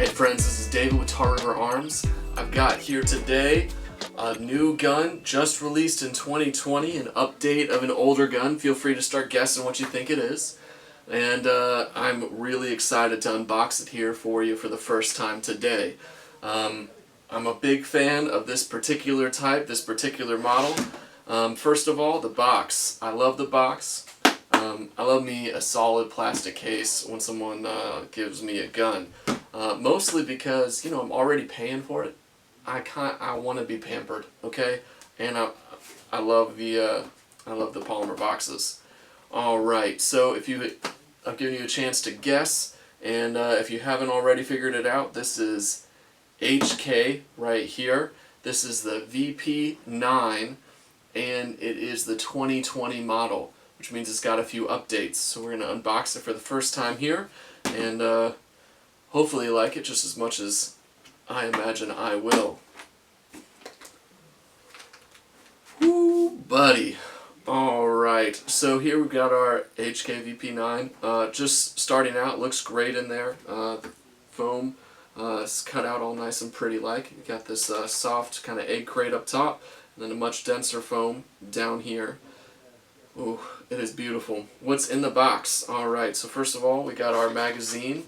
Hey friends, this is David with Tar River Arms. I've got here today a new gun just released in 2020, an update of an older gun. Feel free to start guessing what you think it is. And I'm really excited to unbox it here for you for the first time today. I'm a big fan of this particular type, this particular model. First of all, the box. I love the box. I love me a solid plastic case when someone gives me a gun. Mostly because, you know, I'm already paying for it. I want to be pampered, okay? And I love the polymer boxes. All right, so I've given you a chance to guess, and if you haven't already figured it out, this is HK right here. This is the VP9, and it is the 2020 model, which means it's got a few updates. So we're going to unbox it for the first time here, and hopefully you like it just as much as I imagine I will. Woo, buddy. Alright, so here we've got our HK VP9. Just starting out, looks great in there. The foam is cut out all nice and pretty like. You got this soft kind of egg crate up top, and then a much denser foam down here. Ooh, it is beautiful. What's in the box? Alright, so first of all, we got our magazine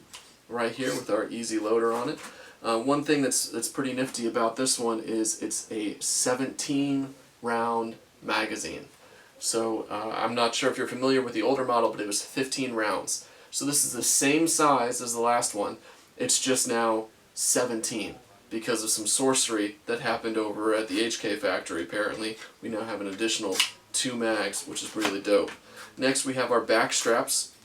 right here with our easy loader on it. One thing that's pretty nifty about this one is it's a 17 round magazine. So I'm not sure if you're familiar with the older model, but it was 15 rounds. So this is the same size as the last one. It's just now 17 because of some sorcery that happened over at the HK factory. Apparently, we now have an additional 2 mags, which is really dope. Next, we have our back straps.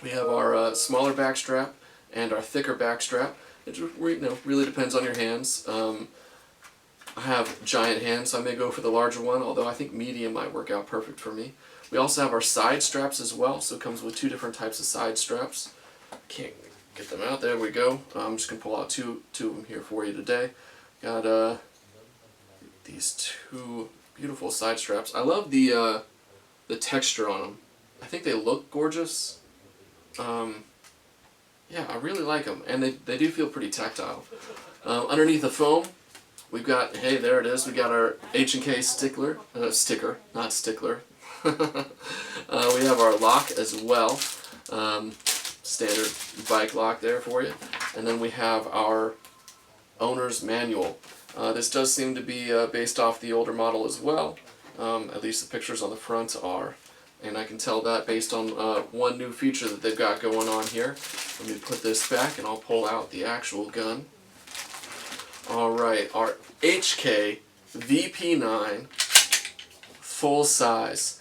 We have our smaller back strap and our thicker back strap. It really depends on your hands. I have giant hands, so I may go for the larger one, although I think medium might work out perfect for me. We also have our side straps as well, so it comes with 2 different types of side straps. Can't get them out. There we go. I'm just going to pull out two of them here for you today. Got these 2 beautiful side straps. I love the texture on them. I think they look gorgeous. Yeah, I really like them, and they do feel pretty tactile. Underneath the foam, we've got, hey, there it is, we got our H&K sticker, not stickler. We have our lock as well, standard bike lock there for you, and then we have our owner's manual. This does seem to be based off the older model as well, at least the pictures on the front are. And I can tell that based on one new feature that they've got going on here. Let me put this back and I'll pull out the actual gun. Alright, our HK VP9 full size.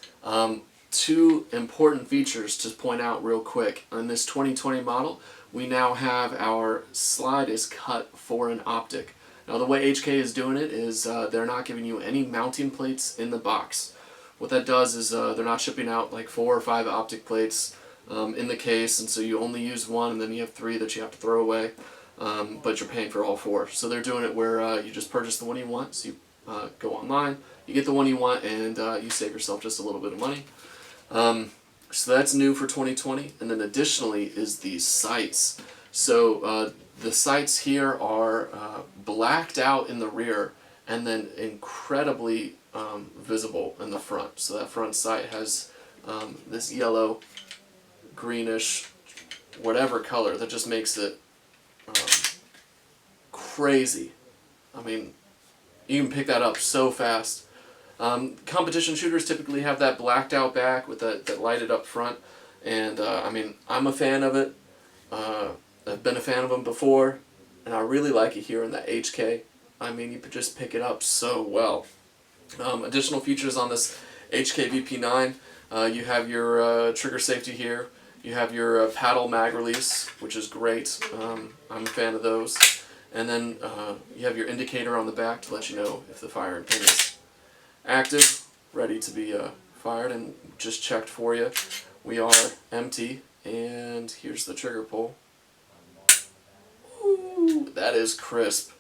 2 important features to point out real quick. On this 2020 model, we now have our slide is cut for an optic. Now the way HK is doing it is they're not giving you any mounting plates in the box. What that does is they're not shipping out like 4 or 5 optic plates in the case, and so you only use 1 and then you have 3 that you have to throw away, but you're paying for all 4. So they're doing it where you just purchase the one you want, so you go online, you get the one you want, and you save yourself just a little bit of money. So that's new for 2020, and then additionally is these sights. So the sights here are blacked out in the rear and then incredibly visible in the front. So that front sight has this yellow, greenish, whatever color that just makes it crazy. I mean, you can pick that up so fast. Competition shooters typically have that blacked out back with that lighted up front, and I mean, I'm a fan of it. I've been a fan of them before, and I really like it here in the HK. I mean, you could just pick it up so well. Additional features on this HK VP9, you have your trigger safety here, you have your paddle mag release, which is great. I'm a fan of those. And then you have your indicator on the back to let you know if the firing pin is active, ready to be fired, and just checked for you. We are empty, and here's the trigger pull. Ooh, that is crisp.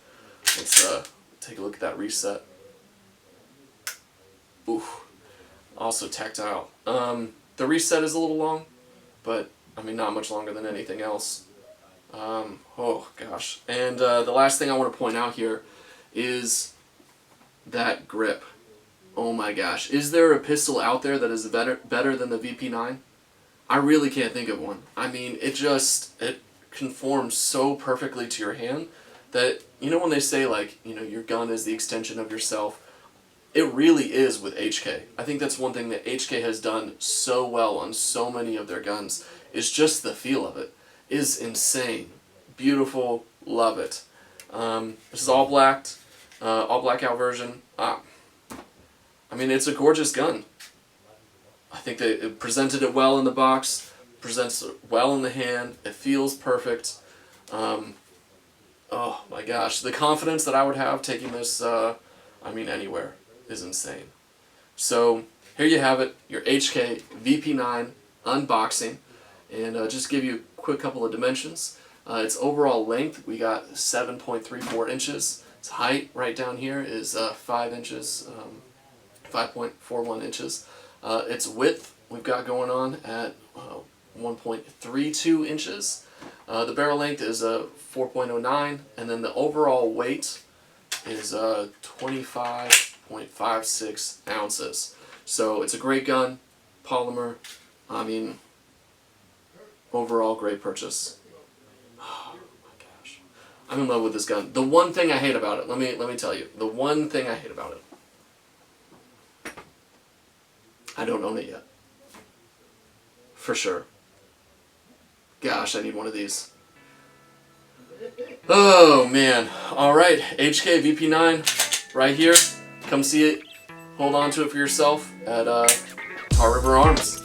Let's take a look at that reset. Ooh, also tactile. The reset is a little long, but I mean not much longer than anything else. Oh gosh. And the last thing I want to point out here is that grip. Oh my gosh. Is there a pistol out there that is better than the VP9? I really can't think of one. I mean, it conforms so perfectly to your hand that, you know when they say, like, you know, your gun is the extension of yourself, it really is with HK. I think that's one thing that HK has done so well on so many of their guns, is just the feel of it is insane. Beautiful, love it. This is all blackout version. I mean, it's a gorgeous gun. I think they presented it well in the box, presents it well in the hand, it feels perfect. Oh my gosh, the confidence that I would have taking this, I mean, anywhere, is insane. So, here you have it, your HK VP9 unboxing, and just give you a quick couple of dimensions. Its overall length, we got 7.34 inches. Its height, right down here, is 5 inches, 5.41 inches. Its width, we've got going on at 1.32 inches. The barrel length is 4.09, and then the overall weight is 25.56 ounces. So it's a great gun, polymer. I mean, overall great purchase. Oh my gosh, I'm in love with this gun. The one thing I hate about it, let me tell you, the one thing I hate about it, I don't own it yet. For sure. Gosh, I need one of these. Oh man. Alright, HK VP9 right here. Come see it. Hold on to it for yourself at Tar River Arms.